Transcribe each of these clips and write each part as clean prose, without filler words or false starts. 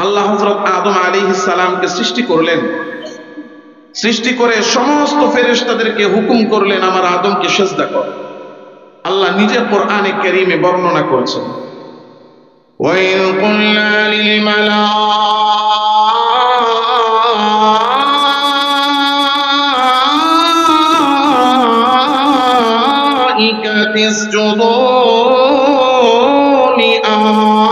আল্লাহ হযরত আদম আলাইহিস সালামকে সৃষ্টি করলেন। সৃষ্টি করে সমস্ত ফেরেশতাদেরকে হুকুম করলেন আমার আদমকে সিজদা কর। আল্লাহ নিজে কোরআনে কারীমে বর্ণনা করেছেন, ওয়াইন কুল্লা লিল মালাইকাতি ইসজুদু লি আদম।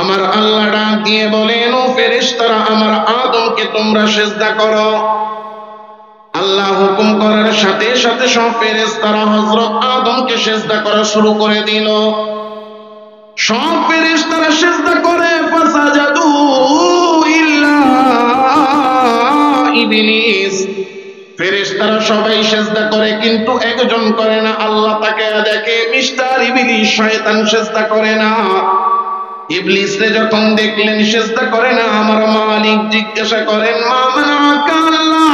আমার আল্লাহ ডাক দিয়ে বলেন, ও ফেরেশতারা আমার আদমকে তোমরা সিজদা করো। আল্লাহ হুকুম করার সাথে সাথে সব ফেরেশতারা হযরত আদমকে সিজদা করা শুরু করে দিল। সব ফেরেশতারা সিজদা করে, ফাসাজাদু ইল্লা ইবলিস। ফেরেশতারা সবাই সিজদা করে কিন্তু একজন করে না। আল্লাহ তাকে দেখে মিস্টার ইবলিস শয়তান সিজদা করে না। ইবলিসকে যখন দেখলেন সিজদা করে না, আমার মালিক জিজ্ঞাসা করেন, মা মানাকা আল্লা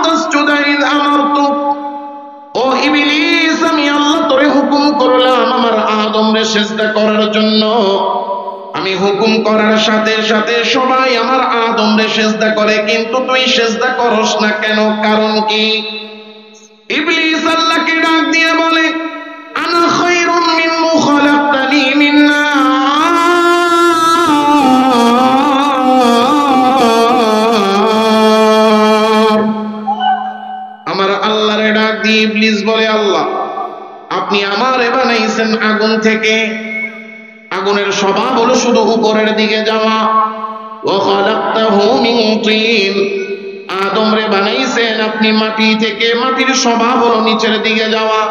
তাসজুদা ইয আমারতুক। ও ইবলিস, আমি আল্লাহ তোরে হুকুম করলাম আমার আদমরে সিজদা করার জন্য। আমি হুকুম করার সাথে সাথে সবাই আমার আদমরে সিজদা করে, কিন্তু তুই সিজদা করস না কেন? কারণ কি? ইবলিস আল্লাহকে ডাক দিয়ে বলে, আনা খায়রুম মিনহু খালাকতানি মিন নার। আমার আল্লাহরে ডাক দিয়ে ইবলিস বলে, আল্লাহ আপনি আমারে বানাইছেন আগুন থেকে। আগুনের স্বভাব হলো শুধু উপরের দিকে যাওয়া। ওয়া খালাকতাহু মিন তিন। আদমরে বানাইছেন আপনি মাটি থেকে, মাটির স্বভাব হলো নিচের দিকে যাওয়া।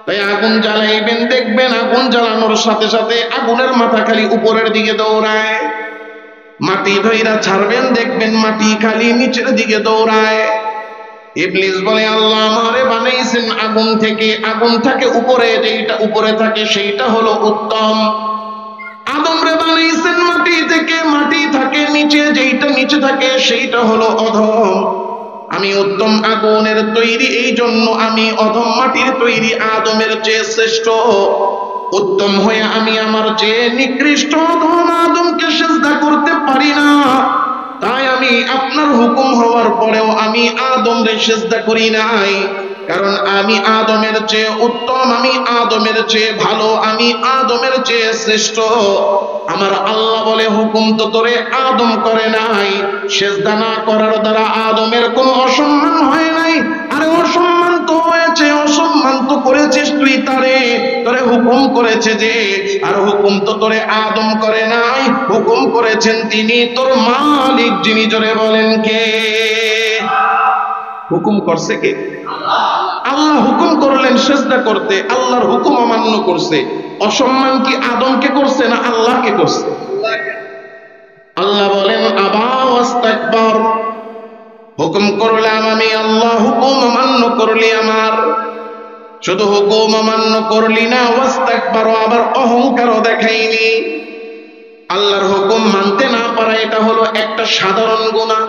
তাই আগুন জ্বালাইবেন, দেখবেন আগুন জ্বালানোর সাথে সাথে আগুনের মাথা খালি উপরের দিকে দৌড়ায়। মাটি ধইরা ছাড়বেন, দেখবেন মাটি খালি নিচের দিকে দৌড়ায়। ইবলিস বলে, আল্লাহ আমারে বানাইছেন আগুন থেকে, আগুন থাকে উপরে, যেটা উপরে থাকে সেইটা হলো উত্তম। আদমরে বানাইছেন মাটি থেকে, মাটি থাকে নিচে, যেটা নিচে থাকে সেইটা হলো অধম। আমি উত্তম আগুনের তৈরি, এই জন্য আমি অধম মাটির তৈরি আদমের চেয়ে শ্রেষ্ঠ। উত্তম হয়ে আমি আমার চেয়ে নিকৃষ্ট অধম আদমকে সিজদা করতে পারি না। তাই আমি আপনার হুকুম হওয়ার পরেও আমি আদমরে সিজদা করি নাই, কারণ আমি আদমের চেয়ে উত্তম, আমি আদমের চেয়ে ভালো, আমি আদমের চেয়ে শ্রেষ্ঠ। আমার আল্লাহ বলে, হুকুম তো তোরে আদম করে নাই, সিজদা না করার দ্বারা আদমের কোনো অসম্মান হয় নাই। আরে অসম্মান তো হয়েছে, অসম্মান তো করেছিস তুই তারে, তোরে হুকুম করেছে যে, আর হুকুম তো তোরে আদম করে নাই, হুকুম করেছেন তিনি তোর মালিক, যিনি জোরে বলেন কে? হুকুম করছে কে? আল্লাহ হুকুম করলেন সিজদা করতে, আল্লাহর হুকুম অমান্য করছে। অসম্মান কি আদমকে করছে না আল্লাহকে করছে? আল্লাহ বলেন, আবা ওয়াস্তাকবার। হুকুম করলাম আমি আল্লাহ, হুকুম অমান্য করলি আমার। শুধু হুকুম অমান্য করলি না, ওয়াস্তাকবার, আবার অহংকারও দেখাইনি। আল্লাহর হুকুম মানতে না পারা এটা হলো একটা সাধারণ গুনাহ।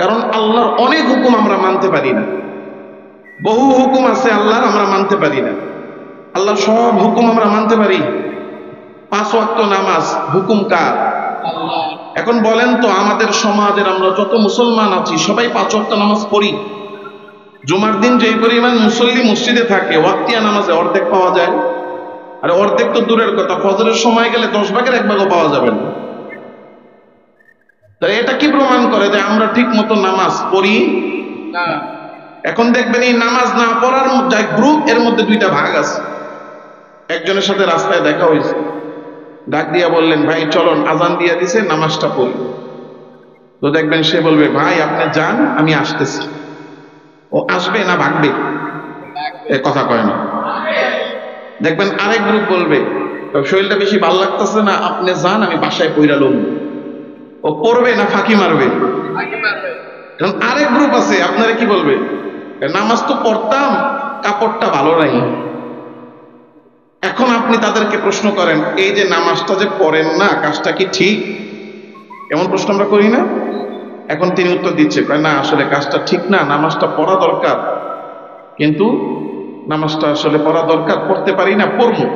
কারণ আল্লাহর অনেক হুকুম আমরা মানতে পারি না। বহু হুকুম আছে আল্লাহর, আমরা মানতে পারি না। আল্লাহর সব হুকুম আমরা মানতে পারি। 5 ওয়াক্ত নামাজ হুকুম কার? আল্লাহ। এখন বলেন তো, আমাদের সমাজের আমরা যত মুসলমান আছি সবাই 5 ওয়াক্ত নামাজ পড়ি? জুমার দিন যেই পরিমাণ মুসল্লি মসজিদে থাকে, ওয়াক্তিয়া নামাজে অর্ধেক পাওয়া যায়। আর অর্ধেক তো দূরের কথা, ফজরের সময় গেলে 10 ভাগের 1 ভাগও পাওয়া যাবে না। তাই এটা কি প্রমাণ করে যে আমরা ঠিক মতো নামাজ পড়ি না? এখন দেখবেন এই নামাজ না পড়ার যে গ্রুপ, এর মধ্যে 2টা ভাগ আছে। একজনের সাথে রাস্তায় দেখা হয়েছে, ডাক দিয়া বললেন, ভাই চলুন, আজান দিয়া দিছে, নামাজটা পড়ি। তো দেখবেন সে বলবে, ভাই আপনি যান, আমি আসতেছি। ও আসবে না ভাগবে? এ কথা কয় না। দেখবেন আরেক গ্রুপ বলবে, শরীরটা বেশি ভালো লাগতেছে না, আপনি যান, আমি বাসায় পইরা লম। ও পড়বে না ফাঁকি মারবে? কারণ আরেক গ্রুপ আছে, আপনারা কি বলবে, নামাজ তো পড়তাম, কাপড়টা ভালো নাই। এখন আপনি তাদেরকে প্রশ্ন করেন, এই যে নামাজটা যে পড়েন না, কাজটা কি ঠিক? এমন প্রশ্ন আমরা করি না? এখন তিনি উত্তর দিচ্ছে, না আসলে কাজটা ঠিক না, নামাজটা পড়া দরকার, কিন্তু নামাজটা আসলে পড়া দরকার, পড়তে পারি না, পড়বো।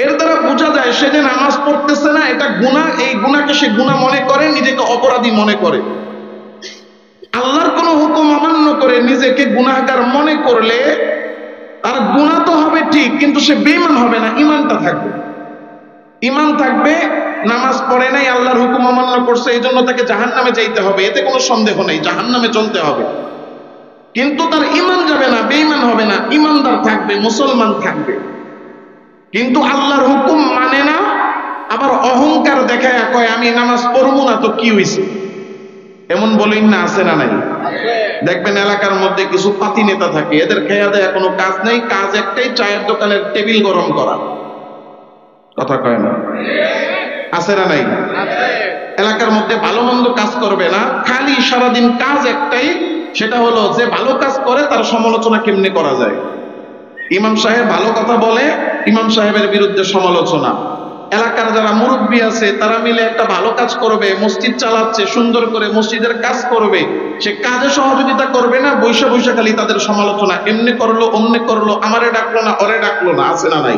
এর দ্বারা বোঝা যায় সে যে নামাজ পড়তেছে না এটা গুনাহ, এই গুনাহকে সে গুনাহ মনে করে, নিজেকে অপরাধী মনে করে। আল্লাহর কোন হুকুম অমান্য করে নিজেকে গুনাহগার মনে করলে তার গুনাহ তো হবে ঠিক, কিন্তু সে বেঈমান হবে না, ঈমানটা থাকবে। ঈমান থাকবে, নামাজ পড়ে নাই, আল্লাহর হুকুম অমান্য করছে, এই জন্য তাকে জাহান্নামে যাইতে হবে, এতে কোনো সন্দেহ নেই, জাহান্নামে চলতে হবে। কিন্তু তার ঈমান যাবে না, বেঈমান হবে না, ঈমানদার থাকবে, মুসলমান থাকবে। কিন্তু আল্লাহর হুকুম মানে না, আবার অহংকার দেখায় কয় আমি নামাজ পড়বো না তো কি হইছে, এমন বলেন না, আছে না নাই? দেখবেন এলাকার মধ্যে কিছু পাতি নেতা থাকে, এদের খেয়া দেয়া কোনো কাজ নেই, কাজ একটাই, চায়ের দোকানের টেবিল গরম করা। কথা কয় না? আছে না নাই? এলাকার মধ্যে ভালো মন্দ কাজ করবে না, খালি সারাদিন কাজ একটাই, সেটা হলো যে ভালো কাজ করে তার সমালোচনা কেমনে করা যায়। ইমাম সাহেব ভালো কথা বলে, ইমাম সাহেবের বিরুদ্ধে সমালোচনা। এলাকার যারা মুরব্বী আছে তারা মিলে একটা ভালো কাজ করবে, মসজিদ চালাচ্ছে, সুন্দর করে মসজিদের কাজ করবে, সে কাজে সহযোগিতা করবে না, বৈশা বৈশা খালি তাদের সমালোচনা, এমনি করলো অমনি করলো, আমারে ডাকলো না, ওরে ডাকলো না। আছে না নাই?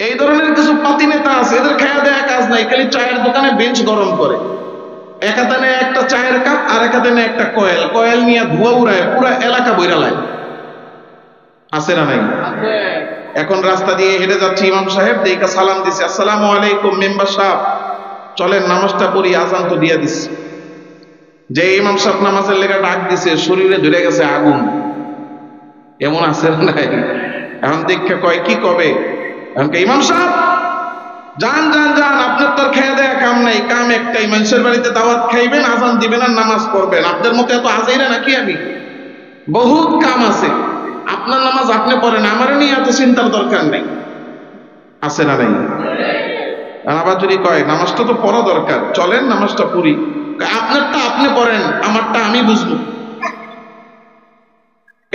এই ধরনের কিছু পাতি নেতা আছে, এদের খেয়া দেয়া কাজ নাই, খালি চায়ের দোকানে বেঞ্চ গরম করে, এক হাতে নেয় একটা চায়ের কাপ, আর এক হাতে নেয় একটা কয়েল, কয়েল নিয়ে ধোয়া উড়ায়, পুরো এলাকা বইরালায়। আছে না নাই? এখন রাস্তা দিয়ে হেঁটে যাচ্ছে ইমাম সাহেব, দেখে সালাম দিছে, আসসালামু আলাইকুম মেম্বার সাহেব, চলেন নামাজটা পড়ি, আজান তো দিয়ে দিচ্ছে। যে ইমাম সাহেব নামাজের লেগে ডাক দিছে, শরীরে ধরে গেছে আগুন। এমন আছে না নাই? এখন দেখে কয় কি কবে, এখন ইমাম সাহেব যান যান যান, আপনার তো খেয়ে দেয়া কাম নাই, কাম একটাই, মানুষের বাড়িতে দাওয়াত খাইবেন, আজান দিবেন আর নামাজ পড়বেন। আপনাদের মতো এত আজাইরা নাকি আমি? বহুত কাম আছে, আপনার নামাজ আপনি পড়েন, আমার নিয়ে এত চিন্তার দরকার নেই। আছে না নাই? আবার যদি কয় নামাজটা তো পড়া দরকার, চলেন নামাজটা পড়ি, আপনারটা আপনি পড়েন, আমারটা আমি বুঝবো।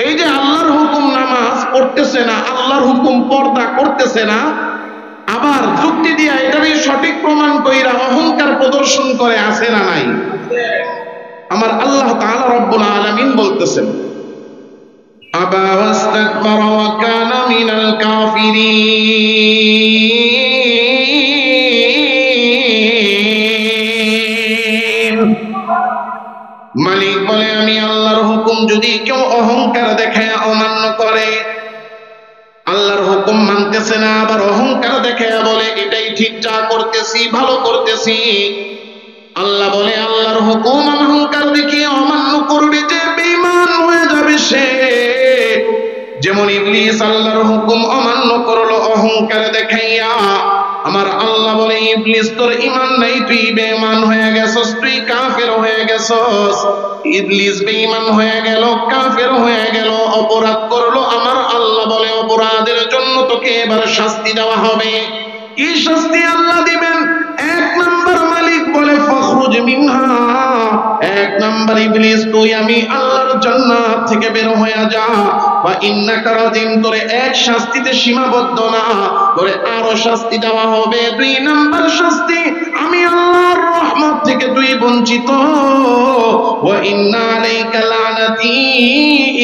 এই যে আল্লাহর হুকুম নামাজ পড়তেছে না, আল্লাহর হুকুম পর্দা করতেছে না, আবার যুক্তি দিয়া এটারই সঠিক প্রমাণ কইরা অহংকার প্রদর্শন করে। আছে না নাই? আমার আল্লাহ তাআলা রব্বুল আলামিন বলতেছেন, আবা ওয়াস্তাকবারা ওয়া কানা মিনাল কাফিরিন। মালিক বলে আমি আল্লাহর হুকুম যদি কেউ অহংকার দেখায় অমান্য করে, আল্লাহর হুকুম মানতেছে না, আবার অহংকার দেখায় বলে এটাই ঠিক, যা করতেছি ভালো করতেছি, আল্লাহ বলে আল্লাহর হুকুম অহংকার দেখিয়ে অমান্য করবে, যে বেঈমান হয়ে যাবে সে। যেমন ইবলিস আল্লাহর হুকুম অমান্য করলো অহংকার দেখাইয়া, আমার আল্লাহ বলে ইবলিস তোর ঈমান নাই, তুই বেঈমান হয়ে গেছস, তুই কাফের হয়ে গেছস। ইবলিস বেঈমান হয়ে গেল, কাফের হয়ে গেল, অপরাধ করলো, আমার আল্লাহ বলে অপরাধের জন্য তোকে এবার শাস্তি দেওয়া হবে। কি শাস্তি আল্লাহ দিবেন? এক নাম্বার মালিক বলে ফখরুজ মিনহা, এক নাম্বার ইবলিস তুই আমি আল্লাহর জান্নাত থেকে বের হয়ে যা, বা ইন্নাকা রাজিম, তোরে এক শাস্তিতে সীমাবদ্ধ না, তোরে আরো শাস্তি দেওয়া হবে। দুই নাম্বার শাস্তি, আমি আল্লাহর রহমত থেকে তুই বঞ্চিত, ওয়া ইন্না আলাইকা লানাতি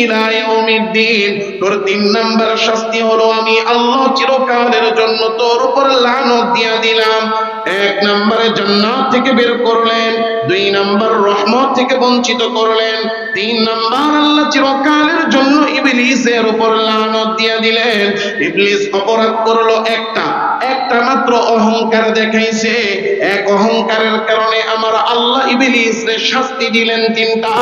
ইলা ইয়াউমিদ্দিন, তোর তিন নাম্বার শাস্তি হলো আমি আল্লাহ চিরকালের জন্য তোর উপর লানত দিয়া দিলাম। এক নম্বরে জান্নাত থেকে বের করলেন, দুই নম্বর রহমত থেকে বঞ্চিত করলেন, তিন নম্বর আল্লাহ চিরকালের জন্য ইবলিসের উপর লানত দিয়া দিলেন। ইবলিস অপরাধ করলো একটা মাত্র অহংকার দেখাইছে, এক অহংকারের কারণে আমার আল্লাহ ইবলিসের শাস্তি দিলেন তিনটা,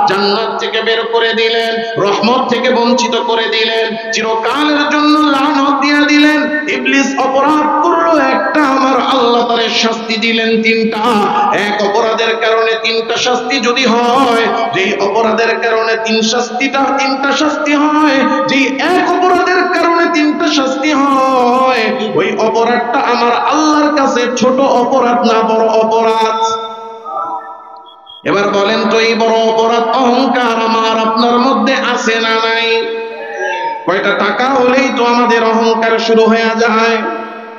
জান্নাত থেকে বের করে দিলেন, রহমত থেকে বঞ্চিত করে দিলেন, চিরকালের জন্য লানত দিয়া দিলেন। ইবলিস অপরাধ করলো একটা, আমার আল্লাহ তারে শাস্তি দিলেন তিনটা। এক অপরাধের কারণে তিনটা শাস্তি যদি হয়, যে অপরাধের কারণে তিনটা শাস্তি হয়, যে এক অপরাধের কারণে তিনটা শাস্তি হয়, ওই অপরাধটা আমার আল্লাহর কাছে ছোট অপরাধ না, বড় অপরাধ। এবার বলেন তো এই বড় অপরাধ অহংকার আমার আপনার মধ্যে আছে না নাই? কয়টা টাকা হলেই তো আমাদের অহংকার শুরু হয়ে যায়,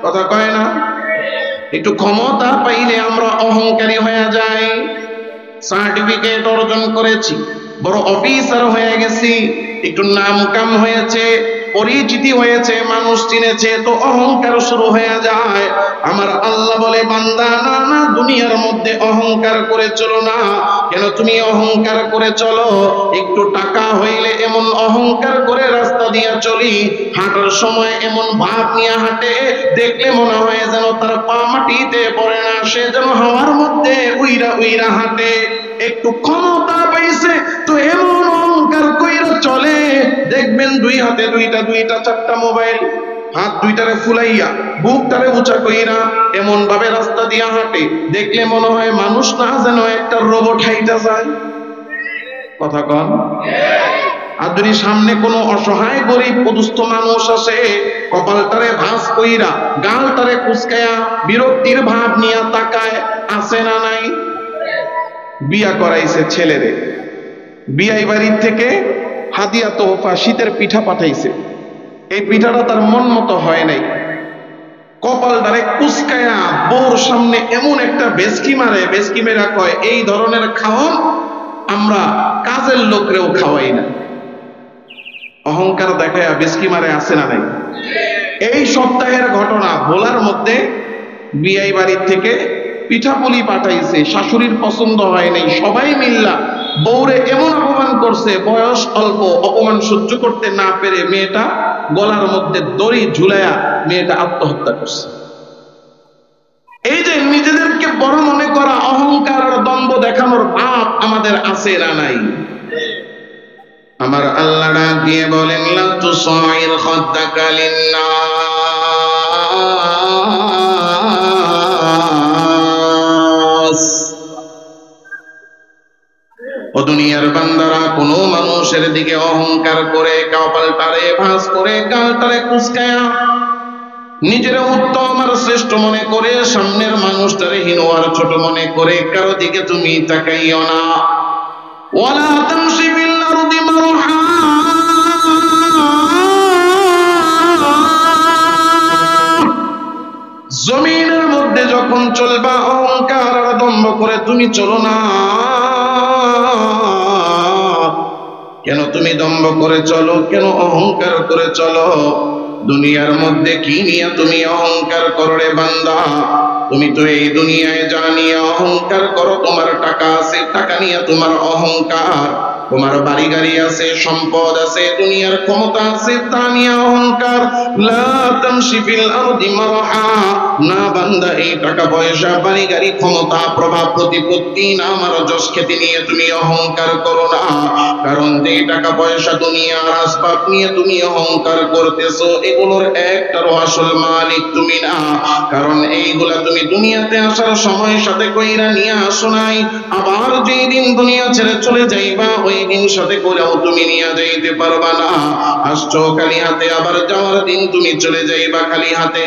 কথা কয় না? একটু ক্ষমতা পাইলে আমরা অহংকারী হয়ে যাই। সার্টিফিকেট অর্জন করেছি, বড় অফিসার হয়ে গেছি, একটু নাম কাম হয়েছে, পরিচিতি হয়েছে, মানুষ চিনেছে, তো অহংকার শুরু হয়ে যায়। আমার আল্লাহ বলে, বান্দা না না, দুনিয়ার মধ্যে অহংকার করে চলো না। কেন তুমি অহংকার করে চলো? একটু টাকা হইলে এমন অহংকার করে রাস্তা দিয়ে চলি, হাঁটার সময় এমন ভাব নিয়ে হাঁটে, দেখলে মনে হয় যেন তার পা মাটিতে পড়ে না, সে যেন হাওয়ার মধ্যে উইরা উইরা হাঁটে। একটু ক্ষমতা পাইছে তো এমন অহংকার কইরা চলে, দেখবেন দুই হাতে দুইটা চারটা মোবাইল, হাত দুইটারে ফুলাইয়া বুকটারে উঁচা কইরা এমন ভাবে রাস্তা দিয়া হাঁটে, দেখলে মনে হয় মানুষ না, যেন একটা রোবট হাইটা যায়। কথা কন। আর যদি সামনে কোনো অসহায় গরিব অদুস্থ মানুষ আসে, কপালটারে ভাঁজ কইরা গালটারে কুচকায়া বিরক্তির ভাব নিয়ে তাকায়, আছে না নাই? বিয়া করাইছে ছেলেরে, বিয়াই বাড়ির থেকে হাদিয়া তোহফা শীতের পিঠা পাঠাইছে, এই পিঠাটা তার মন মতো হয় নাই, কপালটারে কুচকায়া বউর সামনে এমন একটা বেসকি মারে, বেসকি মেরা কয়, এই ধরনের খাওয়ান আমরা কাজের লোকরেও খাওয়াই না। অহংকার দেখায় বেসকি মারে, আছে না নাই? এই সপ্তাহের ঘটনা, ভোলার মধ্যে বিয়াই বাড়ির থেকে পিঠাপুলি পাঠাইছে, শাশুড়ির পছন্দ হয় নাই, সবাই মিল্লা বউরে এমন অপমান করছে, বয়স অল্প, অপমান সহ্য করতে না পেরে মেয়েটা গলার মধ্যে দড়ি ঝুলায়া মেয়েটা আত্মহত্যা করছে। এই যে নিজেদেরকে বড় মনে করা, অহংকার আর দ্বন্দ্ব দেখানোর ভাব আমাদের আছে না নাই? আমার আল্লাহ ডাক দিয়ে বলেন, লা তুসাইর খাদ্দাকা লিন্নাস। ও দুনিয়ার বান্দারা, কোন মানুষের দিকে অহংকার করে কপালটারে ভাঁজ করে গালটারে কুচকায়া নিজের উত্তম আর শ্রেষ্ঠ মনে করে সামনের মানুষটারে হীন আর ছোট মনে করে কারো দিকে তুমি তাকাইও না। ওয়ালা তামশি ফিল আরদি মারহা, জমিনের মধ্যে যখন চলবা অহংকার আর দম্ভ করে তুমি চলো না। কেন তুমি দম্ভ করে চলো? কেন অহংকার করে চলো? দুনিয়ার মধ্যে কি নিয়ে তুমি অহংকার করো রে বান্দা? তুমি তো এই দুনিয়ায় যা নিয়ে অহংকার করো, তোমার টাকা আছে, টাকা নিয়ে তোমার অহংকার, তোমার বাড়ি গাড়ি আছে, সম্পদ আছে, দুনিয়ার ক্ষমতা আছে, তা নিয়ে অহংকার। লা তামশি ফিল আরদি মারহা, না বান্দা, এই টাকা পয়সা, বাড়ি গাড়ি, ক্ষমতা, প্রভাব, প্রতিপত্তি, নাম আর যশ খ্যাতি নিয়ে তুমি অহংকার করো না। কারণ যে টাকা পয়সা, দুনিয়ার আসবাব নিয়ে তুমি অহংকার করতেছো, এগুলোর একটারও আসল মালিক তুমি না। কারণ এইগুলা তুমি দুনিয়াতে আসার সময় সাথে কইরা নিয়ে আসো নাই, আবার যেই দিন দুনিয়া ছেড়ে চলে যাইবা ওই দিন সাথে করেও তুমি নিয়ে যাইতে পারবা না। আসছো খালি হাতে, আবার যাওয়ার দিন তুমি চলে যাইবা খালি হাতে।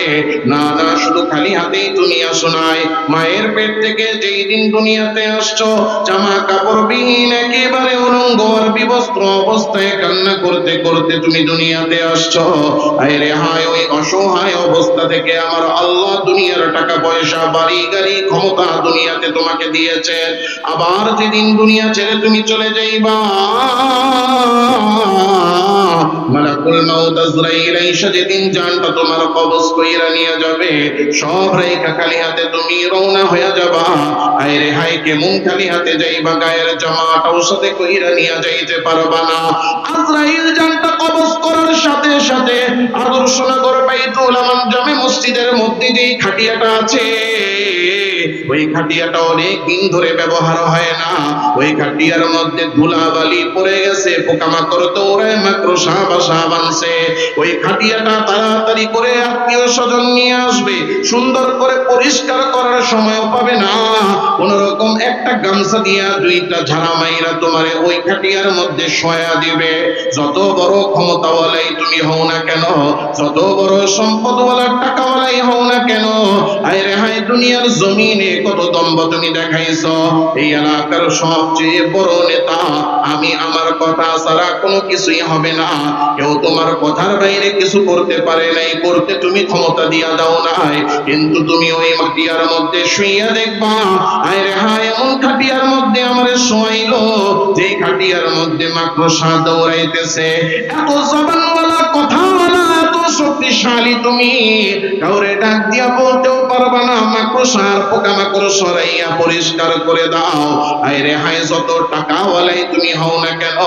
না না, শুধু খালি হাতেই তুমি আসো নাই। মায়ের পেট থেকে যেই দিন দুনিয়াতে আসছো, জামা কাপড় বিহীন, একেবারে উলঙ্গ আর বিবস্ত্র অবস্থায় কান্না করতে করতে তুমি দুনিয়াতে আসছো। আরে হায়, ওই অসহায় অবস্থা থেকে আমার আল্লাহ দুনিয়ার টাকা পয়সা, বাড়ি গাড়ি, ক্ষমতা দুনিয়াতে তোমাকে দিয়েছে। আবার যেদিন দুনিয়া ছেড়ে তুমি চলে যাইবা, মালাকুল মাউত আজরাইল আইসা যেদিন জানটা তোমার কবজ কইরা নিয়ে যাবে, সব রেখা খালি হাতে তুমি রওনা হয়ে যাবা। আরে হায়, কেমন খালি হাতে যাইবা? গায়ের জামাটাও সাথে কইরা নিয়ে যাইতে পারবা না। আজরাইল জানটা কবজ করার সাথে সাথে আদর্শনগর বাইতুল আমান জামে মসজিদের মধ্যে যেই খাটিয়াটা আছে, ওই খাটিয়াটা অনেক দিন ধরে ব্যবহার হয় না। ওই খাটিয়ার মধ্যে ধুলাবালি পড়ে গেছে, পোকামাকড় দৌড়ায়, মাকড়সা বাসা বানছে। ওই খাটিয়াটা তাড়াতাড়ি করে আত্মীয় স্বজন নিয়ে আসবে, সুন্দর করে পরিষ্কার করার সময়ও পাবে না। কোন রকম একটা গামছা দিয়া দুইটা ঝাড়া মাইরা তোমারে ওই খাটিয়ার মধ্যে শোয়া দিবে। যত বড় ক্ষমতাওয়ালাই তুমি হও না কেন, যত বড় সম্পদওয়ালা টাকাওয়ালাই হও না কেন, আরে হায়, দুনিয়ার জমিনে কত দম্ভ তুমি দেখাইছো, এই এলাকার সবচেয়ে বড় নেতা আমি, আমার কথা ছাড়া কোনো কিছুই হবে না, কেউ তোমার কথার বাইরে কিছু করতে পারে নাই, করতে তুমি ক্ষমতা দিয়া দাও নাই, কিন্তু তুমি ওই খাটিয়ার মধ্যে শুইয়া দেখবা, আয় রে হায় এমন খাটিয়ার মধ্যে আমারে শোয়াইলো যে খাটিয়ার মধ্যে মাকড়সা দৌড়াইতেছে, এত জবানওয়ালা কথাওয়ালা এত শক্তিশালী তুমি, কাউরে ডাক দিয়া বলতেও পারবা না মাকড়সার পোকামাকড় সরাইয়া পরিষ্কার করে দাও, আয় রে হায় যত টাকাওয়ালাই তুমি হও না কেন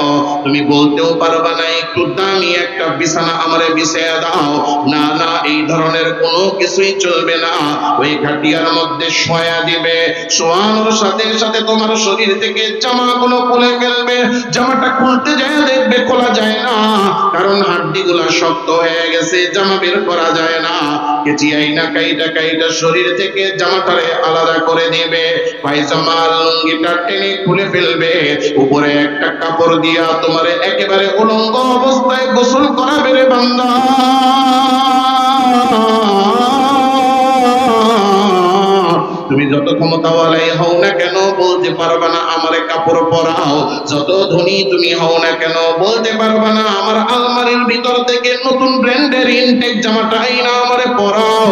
তুমি বলতেও পারবা না একটু দামি একটা বিছানা আমারে বিছাইয়া দাও, না না এই ধরনের কোনো কিছুই চলবে না, ওই খাটিয়ার মধ্যে শোয়া দিবে, শোয়ানোর সাথে সাথে তোমার শরীর থেকে জামাগুলো খুলে ফেলবে, জামাটা খুলতে যায় দেখবে খোলা যায় না, কারণ হাড্ডিগুলা শক্ত হয়ে গেছে, জামা বের করা যায় না, কেচি আইনা কাইটা কাইটা শরীর থেকে জামাটারে আলাদা করে দিবে, পায়জামা লুঙ্গিটা টেনে খুলে ফেলবে, উপরে একটা কাপড় দিয়া তোমারে একেবারে উলঙ্গ অবস্থায় গোসল করাবে রে বান্দা। তুমি যত ক্ষমতাওয়ালাই হও না কেন বলতে পারবা না আমারে কাপড় পরাও, যত ধনী তুমি হও না কেন বলতে পারবা না আমার আলমারির ভিতর থেকে নতুন ব্র্যান্ডের ইনটেক জামাটা আইনা আমারে পরাও,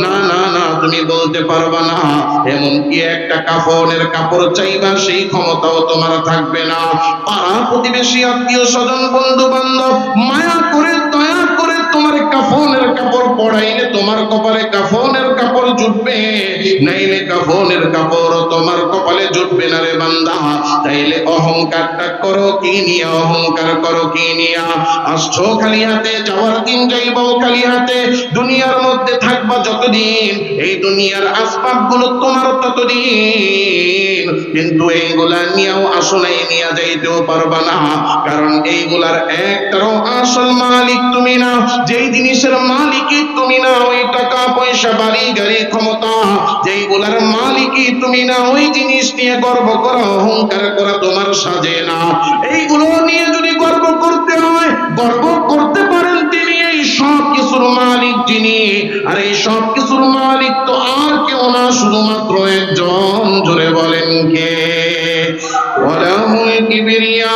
না না না তুমি বলতে পারবা না, এমনকি একটা কাফনের কাপড় চাইবা সেই ক্ষমতাও তোমার থাকবে না, পাড়া প্রতিবেশী আত্মীয় স্বজন বন্ধু বান্ধব মায়া করে দয়া করে তোমার কাফনের কাপড় পরাইলে তোমার কপালে কাফনের কাপড় জুটবে, নাইলে কাফনের কাপড় তোমার কপালে জুটবে না রে বান্দা। তাইলে অহংকারটা করো কি নিয়া, অহংকার করো কি নিয়া, আসছো খালি হাতে, যাওয়ার দিন যাইবাও খালি হাতে, দুনিয়ার মধ্যে থাকবা যতদিন এই দুনিয়ার আসবাব গুলো তোমার ততদিন, কিন্তু এইগুলা নিয়েও আসলে নিয়ে যাইতেও পারবা না, কারণ এইগুলার একটারও আসল মালিক তুমি না, যেই জিনিসের মালিকই তুমি না, ওই টাকা পয়সা বাড়ি গাড়ি ক্ষমতা যেইগুলার মালিকই তুমি না, ওই জিনিস নিয়ে গর্ব করা অহংকার করা তোমার সাজে না, এইগুলো নিয়ে যদি গর্ব করতে হয় গর্ব করতে পারেন তিনি, এই সব কিছুর মালিক যিনি, আর এই সব কিছুর মালিক তো আর কেউ না শুধুমাত্র একজন, জোরে বলেন কে? ওয়ালাহুল কিবরিয়া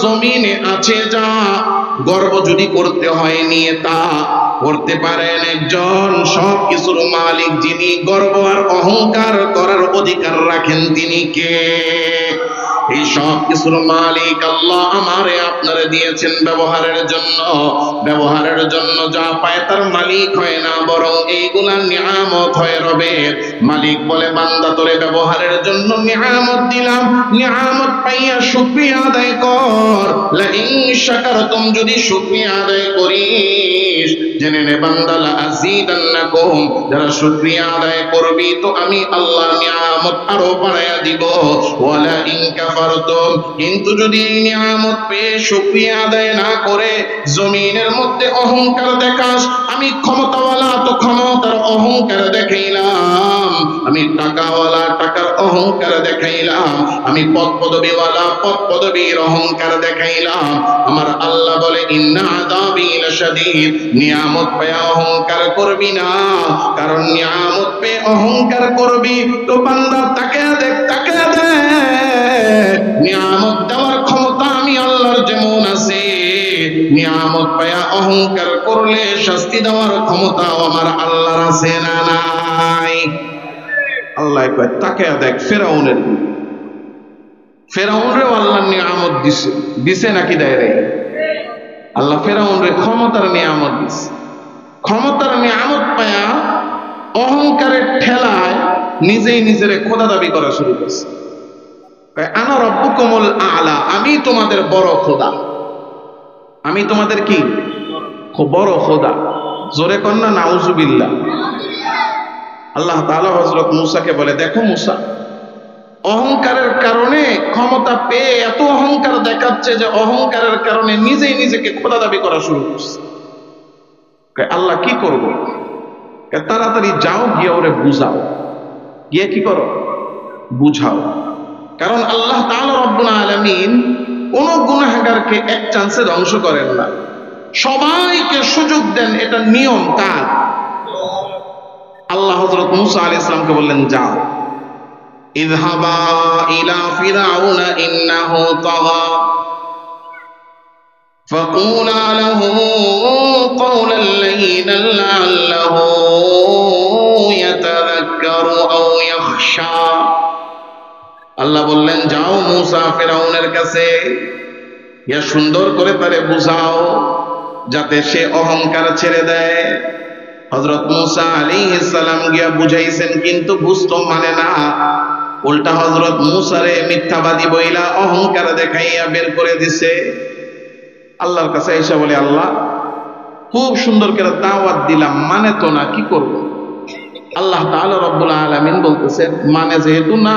জমিনে আছে যা, গর্ব যদি করতে হয় নিয়ে তা করতে পারেন একজন সব কিছুর মালিক যিনি, গর্ব আর অহংকার করার অধিকার রাখেন তিনি কে? এই সব কিছুর মালিক আল্লাহ আমারে আপনারে দিয়েছেন ব্যবহারের জন্য, ব্যবহারের জন্য যা পায় তার মালিক হয় না, বরং এইগুলা নিয়ামত হয়ে রবে। মালিক বলে বান্দা তোরে ব্যবহারের জন্য নিয়ামত দিলাম, নিয়ামত পাইয়া শুকরিয়া আদায় কর, লা ইন শাকারতুম যদি শুকরিয়া আদায় করিস জেনে নে বান্দা লা আযীদান্নাকুম, যারা শুকরিয়া আদায় করবি তো আমি আল্লাহ নিয়ামত আরো বাড়ায়া দিব, ওয়ালা ইন কাফারতুম, কিন্তু যদি এই নিয়ামত পেয়ে শুকরিয়া আদায় না করে জমিনের মধ্যে অহংকার দেখাস, আমি ক্ষমতাওয়ালা তো ক্ষমতার অহংকার দেখাইলাম, আমি টাকাওয়ালা টাকার অহংকার দেখাইলাম, আমি পদ পদবীওয়ালা পদ পদবীর অহংকার দেখাইলাম, আমার আল্লাহ বলে ইন্না আযাবি লাশাদীদ, নিয়ামত পেয়ে অহংকার করবি না, কারণ নিয়ামত পেয়ে অহংকার করবি তো বান্দা তাকে দেখ তাকে দেখ, নিয়ামত দেওয়ার ক্ষমতা আমি আল্লাহর যেমন আছে, নিয়ামত পায়া অহংকার করলে শাস্তি দেওয়ার ক্ষমতাও আমার আল্লাহর আছে না নাই? আল্লাহ কয় তাকে দেখ ফেরাউনের, ফেরাউনরেও আল্লাহর নিয়ামত দিছে, দিছে নাকি দেয় রে? আল্লাহ ফেরাউনরে ক্ষমতার নিয়ামত দিছে, ক্ষমতার নিয়ামত পায়া অহংকারের ঠেলায় নিজেই নিজের খোদা দাবি করা শুরু করছে, আনা রব্বুকুমুল আলা, আমি তোমাদের বড় খোদা, আমি তোমাদের কি বড় খোদা, জোরে কন্যা নাউজুবিল্লাহ। আল্লাহ তাআলা হযরত মূসাকে বলে দেখো মূসা, অহংকারের কারণে ক্ষমতা পেয়ে এত অহংকার দেখাচ্ছে যে অহংকারের কারণে নিজেই নিজেকে খোদা দাবি করা শুরু করছে। আল্লাহ কি করব? তাড়াতাড়ি যাও গিয়ে ওরে বুঝাও, গিয়ে কি করো, বুঝাও। কারণ আল্লাহ তাআলা রব্বুল আলামিন কোন গুনাহগারকে এক চান্সে ধ্বংস করেন না, সবাইকে সুযোগ দেন। এটা নিয়ম কার? আল্লাহ হযরত মূসা আলাইহিস সালামকে বললেন, যাও, ইযহাবা ইলা ফিরআউনা ইন্নাহু তাগা ফাকুলা লাহু কওলান লাইয়িনান লাআল্লাহু ইয়াতাযাক্কারু আও ইয়াখশা। আল্লাহ বললেন, যাও মূসা ফিরআউনের কাছে, ইয়া সুন্দর করে তারে বুঝাও যাতে সে অহংকার ছেড়ে দেয়। হযরত মূসা আলাইহিস সালাম গিয়া বুঝাইছেন, কিন্তু বুঝতো মানে না। উল্টা হযরত মূসারে মিথ্যাবাদী বইলা অহংকার দেখাইয়া বের করে দিছে। আল্লাহর কাছে এসে বলে, আল্লাহ খুব সুন্দর করে দাওয়াত দিলাম, মানে তো না, কি করব? আল্লাহ তাআলা রব্বুল আলামিন বলতেছেন, মানে যেহেতু না,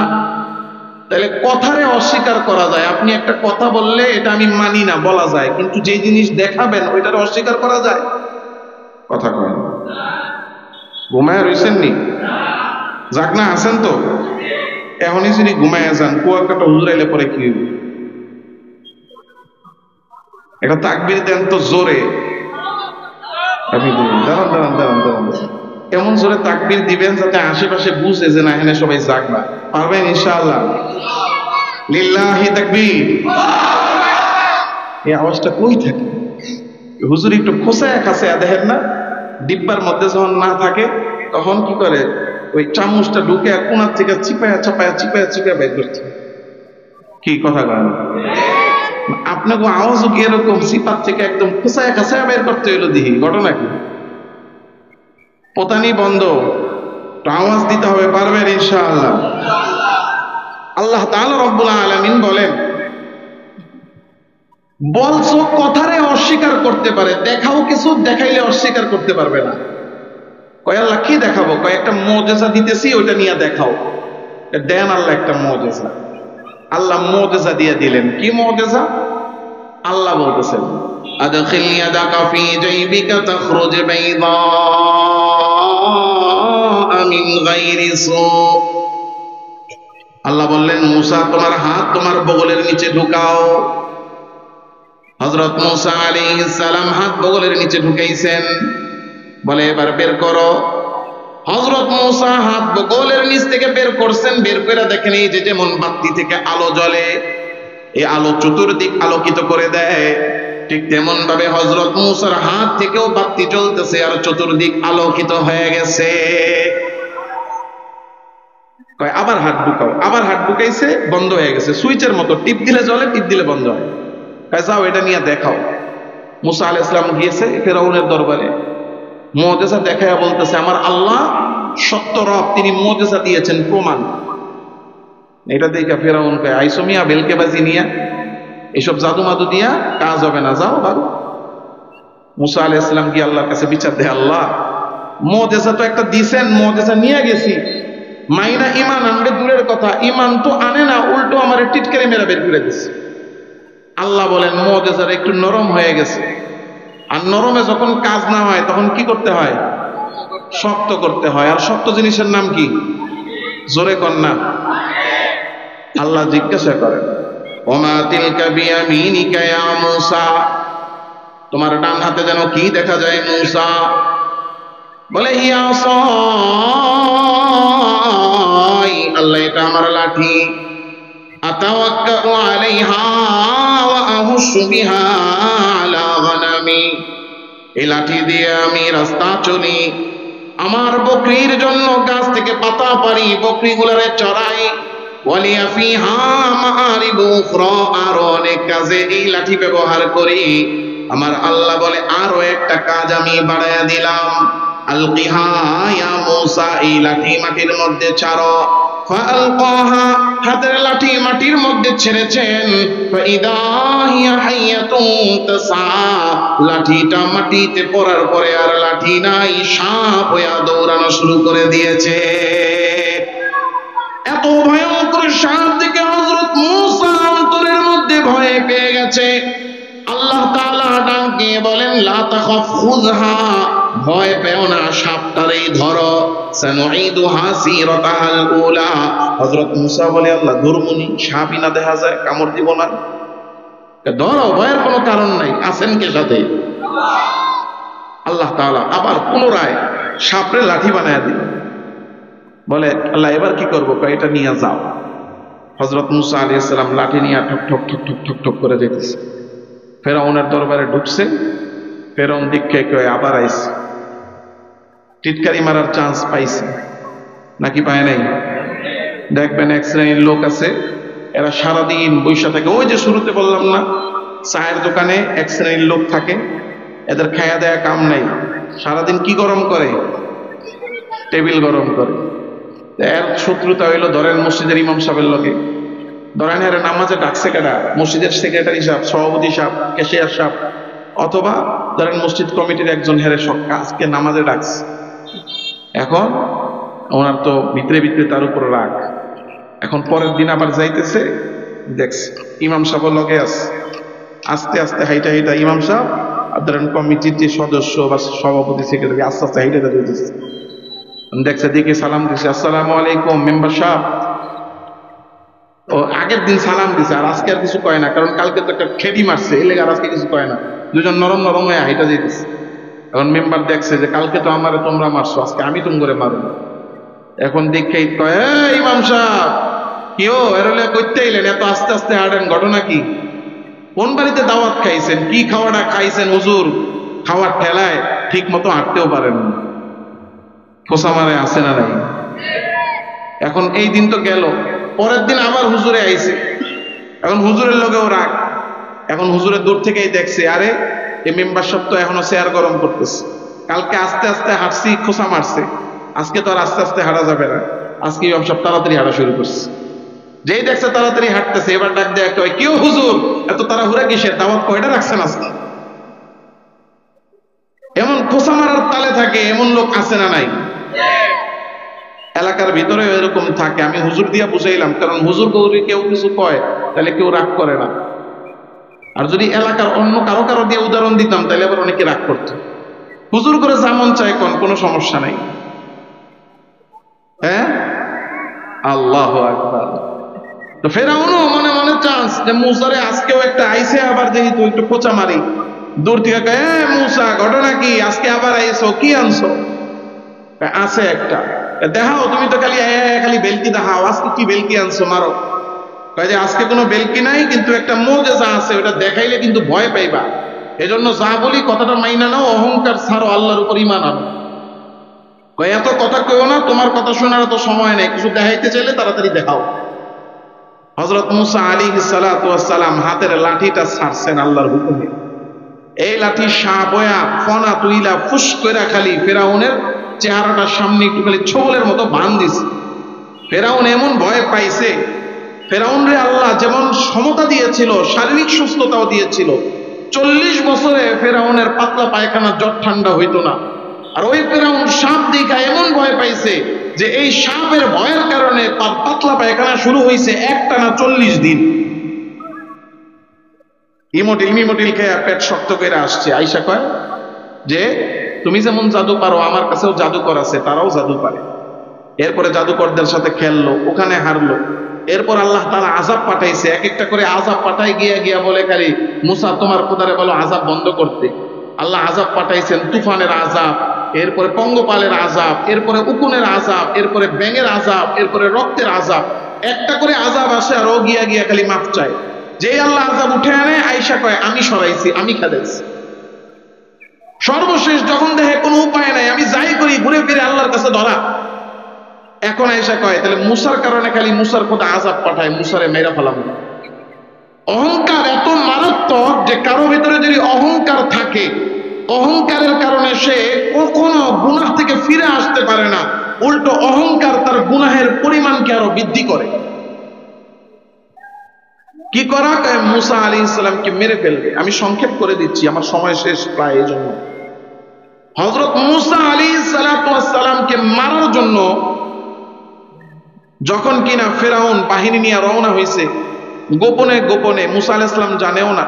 তাহলে কথারে অস্বীকার করা যায়। আপনি একটা কথা বললে এটা আমি মানি না বলা যায়, কিন্তু যে জিনিস দেখাবেন ওইটারে অস্বীকার করা যায়? কথা কয় ঘুমায় রয়েছেন নি? যাক না, আছেন তো? এখনই যদি ঘুমায় যান, কুয়াকাটা হুজুর এলে পরে কি হইবে? এটা তাকবীর দেন তো জোরে। আপনি দাঁড়ান দাঁড়ান দাঁড়ান দাঁড়ান, এমন জোরে তাকবীর দিবেন যাতে আশেপাশে বুঝে যে না, এখানে সবাই জাগবা। পারবেন ইনশাআল্লাহ? লিল্লাহি তাকবীর। এই আওয়াজটা কই থাকে? হুজুর একটু খোসায় খাসায়া দেখেন না, ডিব্বার মধ্যে যখন না থাকে তখন কি করে, ওই চামচটা ঢুকে কোনার থেকে চিপায়া চাপায়া চিপায়া চিপায়া বের করছে। কি কথা কয়? আপনাকে আওয়াজও কি এরকম চিপার থেকে একদম খোসায় খাসায়া বের করতে হইলো? দেখি ঘটনা কি? পতানি বন্ধ, আওয়াজ দিতে হবে। পারবেন ইনশাআল্লাহ? আল্লাহ তাআলা রব্বুল আলামিন বলেন, বলছো কথারে অস্বীকার করতে পারে, দেখাও কিছু, দেখাইলে অস্বীকার করতে পারবে না। কয় আল্লাহ কি দেখাবো? কয় একটা মুজিজা দিতেছি, ওইটা নিয়ে দেখাও। দেন আল্লাহ একটা মুজিজা। আল্লাহ মুজিজা দিয়ে দিলেন। কি মুজিজা? আল্লাহ বলতেছেন, আদখিল ইয়াদাকা ফি জাইবিকা তাখরুজ বাইদা মিন গায়রি সু। আল্লাহ বললেন, মূসা তোমার হাত তোমার বগলের নিচে ঢুকাও। হযরত মূসা আলাইহিস সালাম হাত বগলের নিচে ঢুকাইছেন, বলে এবার বের করো। হযরত মূসা হাত বগলের নিচ থেকে বের করছেন। বের করে দেখেন, এই যে যেমন বাতি থেকে আলো জ্বলে, এই আলো চতুর্দিক আলোকিত করে দেয়, ঠিক তেমন ভাবে হযরত মূসার হাত থেকেও বাতি জ্বলতেছে আর চতুর্দিক আলোকিত হয়ে গেছে। কয় আবার হাত ঢুকাও। আবার হাত ঢুকাইছে, বন্ধ হয়ে গেছে। সুইচের মতো, টিপ দিলে জ্বলে, টিপ দিলে বন্ধ হয়। কয় যাও এটা নিয়ে দেখাও। মূসা আলাইহিস সালাম গিয়েছে ফিরআউনের দরবারে, মুজিজা দেখায়া বলতেছে, আমার আল্লাহ সত্য রব, তিনি মুজিজা দিয়েছেন, প্রমাণ। এটা দেখে ফিরআউন কয়, আইসো মিয়া বেলকেবাজি নিয়া, এসব জাদু মাদু দিয়া কাজ হবে না, যাও ভাগো। মূসা আলাইহিস সালাম কি আল্লাহর কাছে বিচার দেয়, আল্লাহ মুজিজা তো একটা দিছেন, মুজিজা নিয়ে গেছি, মাইনা ইমান আনবে দূরের কথা, ইমান তো আনে না, উল্টো আমার টিটকারি মেরা বের করে দিচ্ছে। আল্লাহ বলেন, মুজিজার একটু নরম হয়ে গেছে, আর নরমে যখন কাজ না হয় তখন কি করতে হয়? শক্ত করতে হয়। আর শক্ত জিনিসের নাম কি? জোরে কন্যা। আল্লাহ জিজ্ঞাসা করেন, ওমা তিলকা বিয়ামিনিকা ইয়া মূসা, তোমার ডান হাতে যেন কি দেখা যায় মূসা? বলে হিয়া সাই, আল্লাহ এটা আমার লাঠি। আতাওয়াক্কাউ আলাইহা ওয়া আহুশু বিহা আলা গানামি, এই লাঠি দিয়ে আমি রাস্তা চলি, আমার বকরির জন্য গাছ থেকে পাতা পারি, বকরিগুলোরে চড়াই। ওয়ালিয়া ফিহা মাআরিবু উখরা, আর অনেক কাজে এই লাঠি ব্যবহার করি। আমার আল্লাহ বলে, আরো একটা কাজ আমি বাড়ায়া দিলাম। আলকিহা ইয়া মূসা, এই লাঠি মাটির মধ্যে ছাড়ো। ফাআলকাহা, হাতের লাঠি মাটির মধ্যে ছেড়েছেন। ফাইদা হিয়া হাইয়াতুন তাসা, লাঠিটা মাটিতে পড়ার পরে আর লাঠি নাই, সাপ হয়ে দৌড়ানো শুরু করে দিয়েছে। এত ভয়ঙ্কর সাপ দেখে হযরত মূসা অন্তরের মধ্যে ভয় পেয়ে গেছে। আল্লাহ তাআলা ডাকে বলেন, লা তাখাফ খুযহা, ভয় পেও না, সাপটারেই ধরো। সানুঈদুহা সিরাতাহাল উলা। হযরত মুসা বলে, আল্লাহ দুর্মুনি সাপই না দেখা যায়, কামড় দিব না? ধরো, ভয়ের কোনো কারণ নাই, আছেন কে সাথে? আল্লাহ তাআলা আবার পুনরায় সাপরে লাঠি বানায় দিল। বলে, আল্লাহ এবার কি করবো? এটা নিয়ে যাও। হযরত মুসা আলাইহিস সালাম লাঠি নিয়ে ঠক ঠক ঠক ঠক ঠক ঠক করে যেতেছে। ফেরাউনের দরবারে ঢুকছে। ফেরাউন দীক্ষা কয়ে আবার আইছে। টিটকারি মারার চান্স পাইছে নাকি পায় নাই? দেখবেন এক শ্রেণীর লোক আছে, এরা সারাদিন বৈশা থাকে। ওই যে শুরুতে বললাম না, চায়ের দোকানে এক শ্রেণীর লোক থাকে, এদের খায়া দেয়া কাম নাই। সারাদিন কি গরম করে? টেবিল গরম করে। এর শত্রুতা হইলো, ধরেন মসজিদের ইমাম সাহেবের লগে, ধরেন এর নামাজে ডাকছে কেডা? মসজিদের সেক্রেটারি সাহেব, সভাপতি সাহেব, ক্যাশিয়ার সাহেব, অথবা ধরেন মসজিদ কমিটির একজন হেরে আজকে নামাজে ডাকছে। এখন ওনার তো ভিতরে ভিতরে তার উপর রাগ। এখন পরের দিন আবার যাইতেছে, দেখছে ইমাম সাহেব লগে আছে। আস্তে আস্তে হাইটা হাইটা ইমাম সাহেব আর ধরেন কমিটির যে সদস্য বা সভাপতি সেক্রেটারি আস্তে আস্তে হাইটা যাইতেছে। দেখছে, দিকে সালাম দিছে, আসসালামু আলাইকুম মেম্বার সাহেব। ও আগের দিন সালাম দিছে, আর আজকে আর কিছু কয় না, কারণ কালকে তো একটা খেডি মারছে, এর লেগে আর আজকে কিছু কয় না। দুজন নরম নরম হয়ে হাইটা যেতেছে। এখন মেম্বার দেখছে যে কালকে তো আমারে তোমরা মারছো, আজকে আমি তুম করে মারব। এখন দেখে কয়, ইমাম সাহেব কি ও এরলে করতে এলেন, এত আস্তে আস্তে হাঁটেন, ঘটনা কি? কোন বাড়িতে দাওয়াত খাইছেন? কি খাওয়াটা খাইছেন হুজুর? খাওয়ার ঠেলায় ঠিক মতো হাঁটতেও পারেন না, খোসা মারে আছে না নাই? এখন এই দিন তো গেল, পরের দিন আবার হুজুরে আইছে। এখন হুজুরের লগেও রাগ। এখন হুজুরের দূর থেকেই দেখছে, আরে এই মেম্বার সব তো এখনো চেয়ার গরম করতেছে। কালকে আস্তে আস্তে হাঁটছি, খোসা মারছে, আজকে তো আর আস্তে আস্তে হাঁটা যাবে না। আজকে ইমাম সব তাড়াতাড়ি হাঁটা শুরু করছে। যেই দেখছে তাড়াতাড়ি হাঁটতেছে, এবার ডাক দেয়া কয়, কেউ হুজুর এত তাড়াহুড়া কিসের? দাওয়াত কয়টা রাখছেন আজকে? এমন খোসা মারার তালে থাকে এমন লোক আছে না নাই? এলাকার ভিতরে এরকম থাকে। আমি হুজুর দিয়া বুঝাইলাম, কারণ হুজুর গৌরী কেউ কিছু কয় তাহলে কেউ রাগ করে না। আর যদি এলাকার অন্য কারো কারো দিয়ে উদাহরণ দিতাম তাহলে আবার অনেকে রাগ করত। হুজুর করে যেমন চাই কোনো সমস্যা নাই। হ্যাঁ, আল্লাহু আকবার। তো ফেরাউনও মনে মনে চান্স যে মুসারে আজকেও একটা আইছে, আবার দেখি তুই একটু খোঁচা মারি। দূর থেকে কয়, মুসা ঘটনা কি? আজকে আবার আইছো, কি আনছো? আছে একটা। দেখাও, তুমি তো খালি বেলকি দেখাও, আজকে কি বেলকি আনছো, মারো। কয় যে আজকে কোনো বেলকি নাই, কিন্তু একটা মুজিজা আছে, ওটা দেখাইলে কিন্তু ভয় পাইবা। এজন্য যা বলি কথাটা মাইনা নাও, অহংকার ছাড়ো, আল্লাহর উপর ঈমান আনো। কয় এত কথা কইও না, তোমার কথা শোনার তো সময় নেই, কিছু দেখাইতে চাইলে তাড়াতাড়ি দেখাও। হযরত মুসা আলাইহিস সালাতু ওয়াস সালাম হাতের লাঠিটা ছাড়ছেন আল্লাহর হুকুমে। এই লাঠি সাবয়া ফনা তুইলা ফুস কইরা খালি ফেরাউনের চেহারাটার সামনে একটু খালি ছোবলের মতো বান দিছে। ফেরাউন এমন ভয় পাইছে। ফেরাউনরে আল্লাহ যেমন সমতা দিয়েছিল, শারীরিক সুস্থতাও দিয়েছিল। 40 বছরে ফেরাউনের পাতলা পায়খানা জ্বর ঠান্ডা হইতো না। আর ওই ফেরাউন সাপ দেখা এমন ভয় পাইছে যে এই সাপের ভয়ের কারণে তার পাতলা পায়খানা শুরু হয়েছে একটানা 40 দিন। ইমোটিল খেয়ে পেট শক্ত করে আসছে। আইসা কয় যে তুমি যেমন জাদু পারো, আমার কাছেও জাদুকর আছে, তারাও জাদু পারে। এরপরে জাদুকরদের সাথে খেললো, ওখানে হারলো। এরপর আল্লাহ তাআলা আযাব পাঠাইছে, এক একটা করে আযাব পাঠাই গিয়া বলে খালি, মুসা তোমার খোদারে বলো আযাব বন্ধ করতে। আল্লাহ আযাব পাঠাইছেন, তুফানের আযাব, এরপরে পঙ্গপালের আযাব, এরপরে উকুনের আযাব, এরপরে ব্যাঙের আযাব, এরপরে রক্তের আযাব। একটা করে আযাব আসে আর ও গিয়া খালি মাফ চায়। যে আল্লাহ আযাব উঠে আনে, আয়েশা কয় আমি সরাইছি, আমি খাদেছি। সর্বশেষ যখন দেখে কোনো উপায় নাই, আমি যাই করি ঘুরে ফিরে আল্লাহর কাছে ধরা। এখন আয়েশা কয় তাহলে মুসার কারণে খালি মুসার খোদা আযাব পাঠায়, মুসারে মেরা ফেলাম। অহংকার এত মারাত্মক যে কারো ভিতরে যদি অহংকার থাকে, অহংকারের কারণে সে কখনো গুনাহ থেকে ফিরে আসতে পারে না, উল্টো অহংকার তার গুনাহের পরিমাণকে আরো বৃদ্ধি করে। কি করা? মুসা আলাইহিস সালামকে মেরে ফেলবে। আমি সংক্ষেপ করে দিচ্ছি, আমার সময় শেষ প্রায়। এই জন্য হযরত মুসা আলাইহিস সালামকে মারার জন্য যখন কিনা ফেরাউন বাহিনী নিয়ে রওনা হয়েছে, গোপনে গোপনে, মুসা আলাইহিস সালাম জানেও না।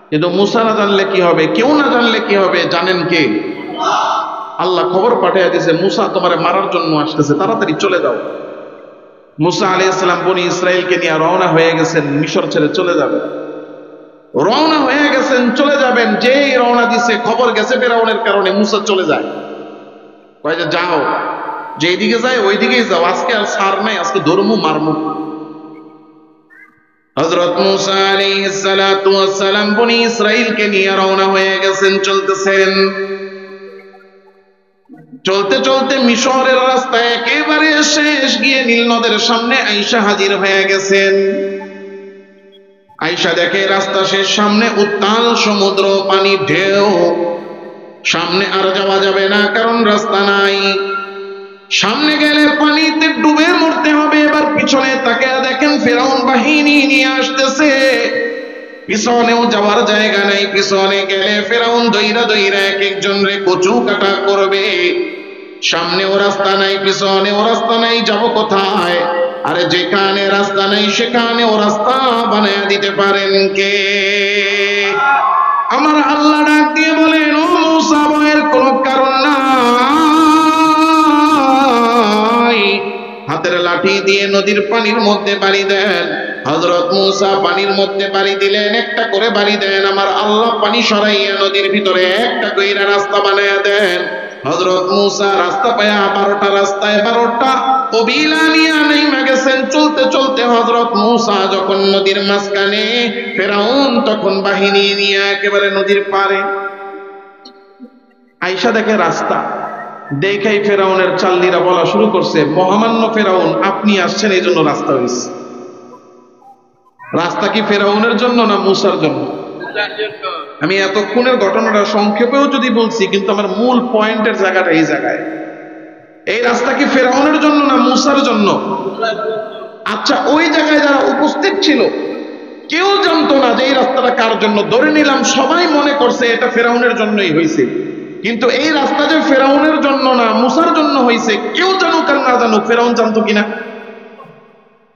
কিন্তু মুসা না জানলে কি হবে, কেউ না জানলে কি হবে, জানেন কে? আল্লাহ খবর পাঠিয়ে দিয়েছে মুসা তোমারে মারার জন্য আসতেছে, তাড়াতাড়ি চলে যাও। মুসা আলাইহিস সালাম বনি ইসরাইলকে নিয়ে রওনা হয়ে গেছেন, মিশর ছেড়ে চলে যাবেন। রওনা হয়ে গেছেন, চলে যাবেন। যেই রওনা দিছে খবর গেছে ফেরাউনের কারণে, মুসা চলে যায়। কয় যে যাও, যেদিকে যায় ওইদিকেই যাও, আজকে আর ছাড় নাই, আজকে ধর্ম মারমু। হযরত মুসা আলাইহিস সালাতু ওয়াস সালাম বনি ইসরাইলকে নিয়ে রওনা হয়ে গেছেন, চলতেছেন। চলতে চলতে মিশরের রাস্তায় একেবারে শেষ গিয়ে নীল নদের সামনে আয়েশা হাজির হয়ে গেছেন। আয়েশা দেখে রাস্তা শেষ, সামনে উত্তাল সমুদ্র, পানি ঢেউ, সামনে আর যাওয়া যাবে না, কারণ রাস্তা নাই। সামনে গেলে পানিতে ডুবে মরতে হবে। এবার পিছনে তাকে দেখেন ফেরাউন বাহিনী নিয়ে আসতেছে, পিছনেও যাওয়ার জায়গা নাই। পিছনে গেলে ফেরাউন দইরা দইরা এক একজন রে কচু কাটা করবে। সামনেও রাস্তা নাই, পিছনেও রাস্তা নাই, যাব কোথায়? আরে যেখানে রাস্তা নাই সেখানেও রাস্তা বানায় দিতে পারেন কে? আমার আল্লাহ ডাক দিয়ে বলেন, ও মূসা, ভয়ের কোনো কারণ নাই। হাতের লাঠি দিয়ে নদীর পানির মধ্যে বাড়ি দেন। হযরত মূসা পানির মধ্যে বাড়ি দিলেন, একটা করে বাড়ি দেন। আমার আল্লাহ পানি সরাইয়া নদীর ভিতরে একটা কইরা রাস্তা বানায়া দেন। হযরত মূসা রাস্তা পায়া 12টা রাস্তায় 12টা কবিলা নিয়ে নেমে গেছেন। চলতে চলতে হযরত মূসা যখন নদীর মাঝখানে, ফেরাউন তখন বাহিনী নিয়ে একেবারে নদীর পারে। আয়েশা দেখে রাস্তা, দেখাই ফেরাউনের চাল্লিরা বলা শুরু করছে, মহামান্য ফেরাউন, আপনি আসছেন এই জন্য রাস্তা হয়েছে। রাস্তা কি ফেরাউনের জন্য না মূসার জন্য? আমি এতক্ষণের ঘটনাটা সংক্ষেপেও যদি বলছি, কিন্তু আমার মূল পয়েন্টের জায়গাটা এই জায়গায়। এই রাস্তা কি ফেরাউনের জন্য না মূসার জন্য? আচ্ছা, ওই জায়গায় যারা উপস্থিত ছিল কেউ জানতো না যে এই রাস্তাটা কার জন্য। ধরে নিলাম সবাই মনে করছে এটা ফেরাউনের জন্যই হয়েছে, কিন্তু এই রাস্তা যে ফেরাউনের জন্য না মূসার জন্য হয়েছে, কেউ জানুক আর না জানুক, ফেরাউন জানতো কিনা?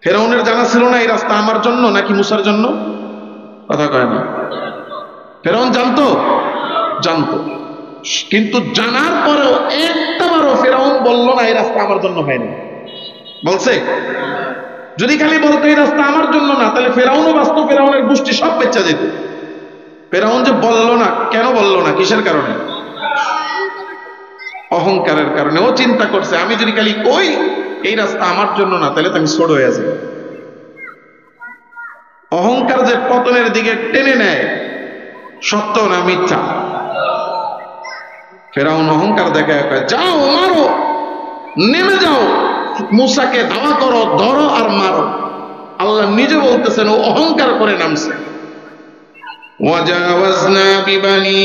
ফেরাউনের জানা ছিল না এই রাস্তা আমার জন্য নাকি মূসার জন্য? কথা কয় না। ফেরাউন জানতো, জানতো, কিন্তু জানার পরেও একটাবারও ফেরাউন বলল না এই রাস্তা আমার জন্য হয়নি। বলছে? যদি খালি বলতো এই রাস্তা আমার জন্য না, তাহলে ফেরাউনও বাঁচত, ফেরাউনের গোষ্ঠী সব বেঁচে যেত। ফেরাউন যে বলল না, কেন বলল না? কিসের কারণে? অহংকারের কারণে। ও চিন্তা করছে আমি যদি খালি কই এই রাস্তা আমার জন্য না, তাহলে তো আমি ছোট হয়ে যাব। অহংকার যে পতনের দিকে টেনে নেয়, সত্য না মিথ্যা? ফেরাউন অহংকার দেখে যাও মারো, নেমে যাও, মূসাকে ধাওয়া করো, ধরো আর মারো। আল্লাহ নিজে বলতেছেন ও অহংকার করে নামছে। ওয়াজাওয়াজনা বিবানি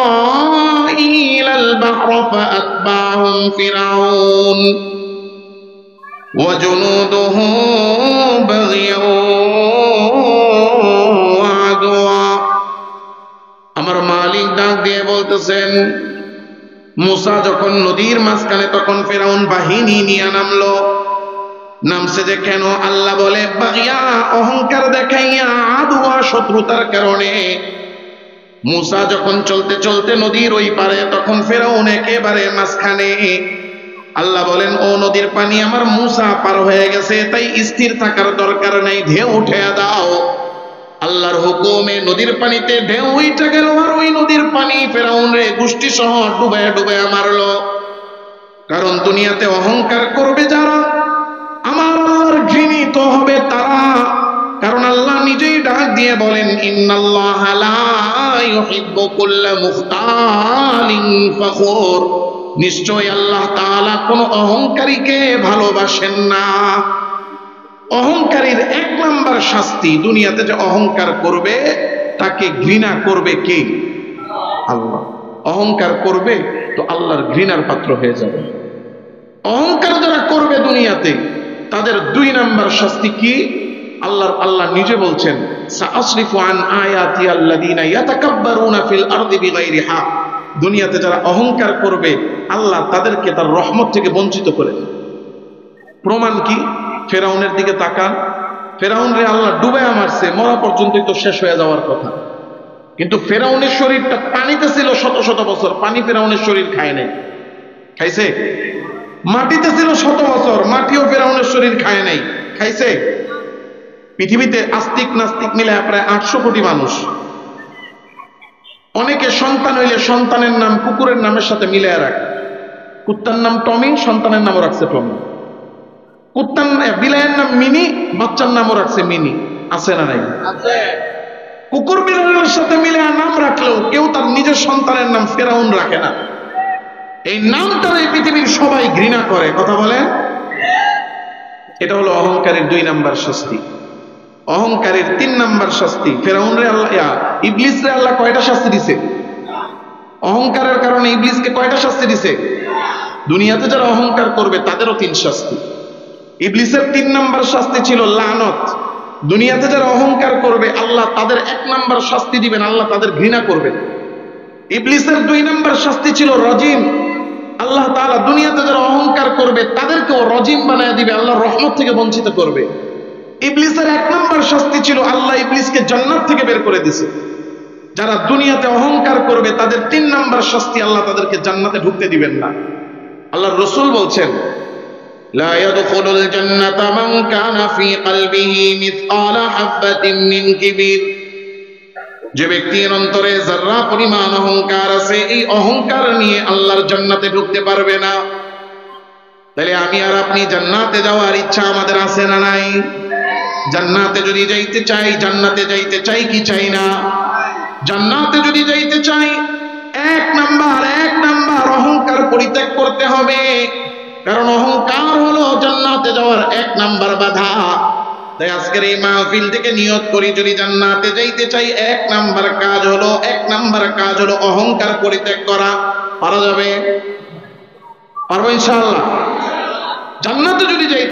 ইসরাঈল আল বাহর ফাআতবাহুম ফিরআউন ওয়া জুনুদুহু বাগিয়াও ওয়া আদওয়া। আমার মালিক ডাক দিয়ে বলতেছেন, মূসা যখন নদীর মাঝখানে, তখন ফেরাউন বাহিনী নিয়ে নামলো। নামছে যে কেন? আল্লাহ বলে বাগিয়া, অহংকার দেখাইয়া, আদওয়া, শত্রুতার কারণে। মূসা যখন চলতে চলতে নদীর ওই পারে, তখন ফেরাউন একেবারে মাঝখানে। আল্লাহ বলেন ও নদীর পানি আমার মূসা পার হয়ে গেছে, তাই স্থির থাকার দরকার নাই, ঢেউ উঠে দাও। আল্লাহর হুকুমে নদীর পানিতে ঢেউ উঠে গেল, আর ওই নদীর পানি ফেরাউনের গোষ্ঠী সহ ডুবে ডুবে মারলো। কারণ দুনিয়াতে অহংকার করবে যারা, আমার আল্লাহর ঘৃণিত হবে তারা। কারণ আল্লাহ নিজেই ডাক দিয়ে বলেন, ইন্নাল্লাহা লা ইউহিব্বু কুল্লা মুখতালিন ফখুর। নিশ্চয় আল্লাহ তাআলা কোন অহংকারীকে ভালোবাসেন না। অহংকারীর 1 নাম্বার শাস্তি, দুনিয়াতে যে অহংকার করবে তাকে ঘৃণা করবে কে? আল্লাহ। অহংকার করবে তো আল্লাহর ঘৃণার পাত্র হয়ে যাবে। অহংকার যারা করবে দুনিয়াতে, তাদের 2 নাম্বার শাস্তি কি? আল্লাহ নিজে বলছেন, সাআসরিফু আন আয়াতি আল্লাযীনা ইয়াতাকাব্বারুনা ফিল আরদি বিগাইরি হক। দুনিয়াতে যারা অহংকার করবে, আল্লাহ তাদেরকে তার রহমত থেকে বঞ্চিত করে। প্রমাণ কি? ফেরাউনের দিকে তাকান। ফেরাউন রে আল্লাহ ডুবাইয়া মারছে, মরা পর্যন্তই তো শেষ হয়ে যাওয়ার কথা। কিন্তু ফেরাউনের শরীরটা পানিতে ছিল শত শত বছর, পানি ফেরাউনের শরীর খায় নাই। খাইছে? মাটিতে ছিল শত বছর, মাটিও ফেরাউনের শরীর খায় নাই। খাইছে? পৃথিবীতে আস্তিক নাস্তিক মিলে প্রায় 800 কোটি মানুষ। অনেকে সন্তান হইলে সন্তানের নাম কুকুরের নামের সাথে মিলিয়ে রাখে। কুত্তার নাম টমি, সন্তানের নামও রাখছে টমি। কুত্তার বিলাইয়ের নাম মিনি, বাচ্চার নামও রাখছে মিনি। আছে না নাই? আছে। কুকুর বিড়ালের সাথে মিলে নাম রাখলেও কেউ তার নিজের সন্তানের নাম ফেরাউন রাখে না। এই নামটার এই পৃথিবীর সবাই ঘৃণা করে। কথা বলে? এটা হলো অহংকারের 2 নাম্বার শাস্তি। অহংকারের 3 নাম্বার শাস্তি। ফেরাউন রে আল্লাহ, ইবলিস রে আল্লাহ কয়টা শাস্তি দিছে? অহংকারের কারণে ইবলিসকে কয়টা শাস্তি দিছে? দুনিয়াতে যারা অহংকার করবে তাদেরও 3 শাস্তি। ইবলিসের 3 নাম্বার শাস্তি ছিল লানত। দুনিয়াতে যারা অহংকার করবে আল্লাহ তাদের 1 নাম্বার শাস্তি দিবেন, আল্লাহ তাদের ঘৃণা করবেন। ইবলিসের 2 নাম্বার শাস্তি ছিল রজিম। আল্লাহ তাআলা দুনিয়াতে যারা অহংকার করবে তাদেরকেও রজিম বানায় দিবে, আল্লাহর রহমত থেকে বঞ্চিত করবে। ইবলিসের 1 নাম্বার শাস্তি ছিল আল্লাহ ইবলিসকে জান্নাত থেকে বের করে দিয়েছে। যারা দুনিয়াতে অহংকার করবে তাদের 3 নাম্বার শাস্তি, আল্লাহ তাদেরকে জান্নাতে ঢুকতে দিবেন না। আল্লাহর রাসূল বলছেন, লা ইয়াদখুলুল জান্নাতা মান কানা ফি কলবিহি মিসকালা হাববাতিন মিন কিবির। যে ব্যক্তির অন্তরে যারা পরিমাণ অহংকার আছে, এই অহংকার নিয়ে আল্লাহর জান্নাতে ঢুকতে পারবে না। তাহলে আমি আর আপনি জান্নাতে যাওয়ার ইচ্ছা আমাদের আছে না নাই? জান্নাতে যদি যাইতে চাই, জান্নাতে যাইতে চাই কি চাই না? জান্নাতে যদি যাইতে চাই 1 নাম্বার অহংকার পরিত্যাগ করতে হবে। কারণ অহংকার হলো জান্নাতে যাওয়ার 1 নাম্বার বাধা। তাই আজকের এই মাহফিল থেকে নিয়ত করি, যদি জান্নাতে যাইতে চাই 1 নাম্বার কাজ হলো অহংকার পরিত্যাগ করা। পারা যাবে? পারবো ইনশাআল্লাহ? জান্নাতে যদি যাই